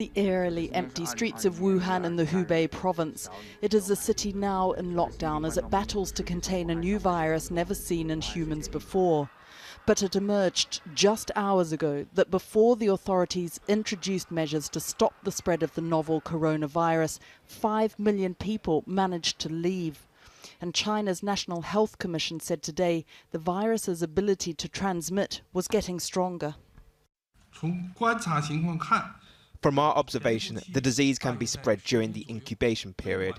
The eerily empty streets of Wuhan in the Hubei province. It is a city now in lockdown as it battles to contain a new virus never seen in humans before. But it emerged just hours ago that before the authorities introduced measures to stop the spread of the novel coronavirus, 5 million people managed to leave. And China's National Health Commission said today the virus's ability to transmit was getting stronger. From our observation, the disease can be spread during the incubation period.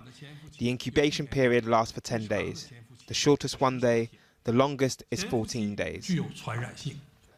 The incubation period lasts for 10 days. The shortest 1 day, the longest is 14 days.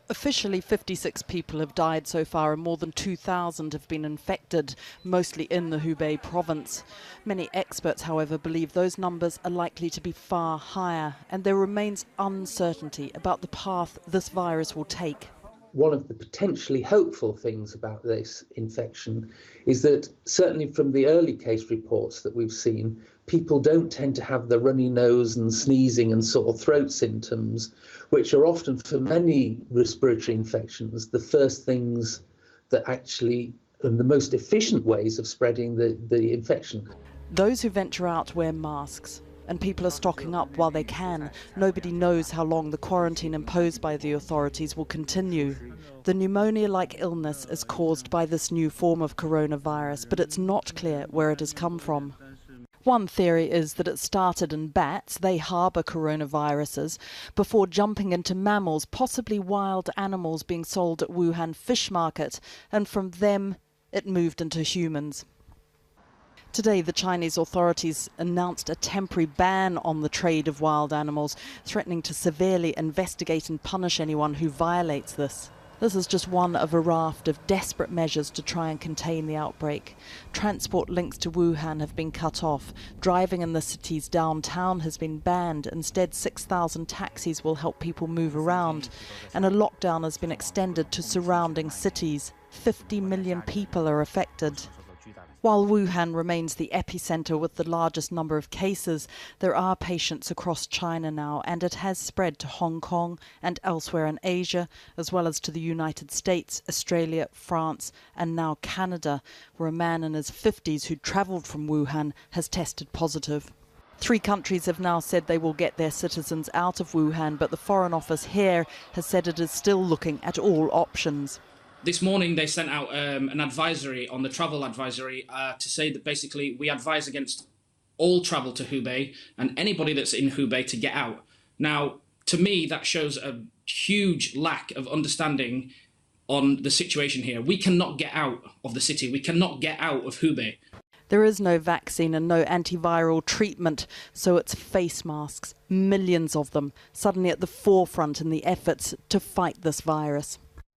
Officially, 56 people have died so far and more than 2,000 have been infected, mostly in the Hubei province. Many experts, however, believe those numbers are likely to be far higher, and there remains uncertainty about the path this virus will take. One of the potentially hopeful things about this infection is that certainly from the early case reports that we've seen, people don't tend to have the runny nose and sneezing and sore throat symptoms, which are often for many respiratory infections the first things that actually and the most efficient ways of spreading the infection. Those who venture out wear masks. And people are stocking up while they can. Nobody knows how long the quarantine imposed by the authorities will continue. The pneumonia-like illness is caused by this new form of coronavirus, but it's not clear where it has come from. One theory is that it started in bats, they harbour coronaviruses, before jumping into mammals, possibly wild animals being sold at Wuhan fish market, and from them it moved into humans. Today, the Chinese authorities announced a temporary ban on the trade of wild animals, threatening to severely investigate and punish anyone who violates this. This is just one of a raft of desperate measures to try and contain the outbreak. Transport links to Wuhan have been cut off. Driving in the city's downtown has been banned. Instead, 6,000 taxis will help people move around. And a lockdown has been extended to surrounding cities. 50 million people are affected. While Wuhan remains the epicenter with the largest number of cases, there are patients across China now, and it has spread to Hong Kong and elsewhere in Asia, as well as to the United States, Australia, France, and now Canada, where a man in his 50s who travelled from Wuhan has tested positive. 3 countries have now said they will get their citizens out of Wuhan, but the Foreign Office here has said it is still looking at all options. This morning they sent out an advisory on the travel advisory to say that basically we advise against all travel to Hubei and anybody that's in Hubei to get out. Now, to me, that shows a huge lack of understanding on the situation here. We cannot get out of the city. We cannot get out of Hubei. There is no vaccine and no antiviral treatment, so it's face masks, millions of them, suddenly at the forefront in the efforts to fight this virus.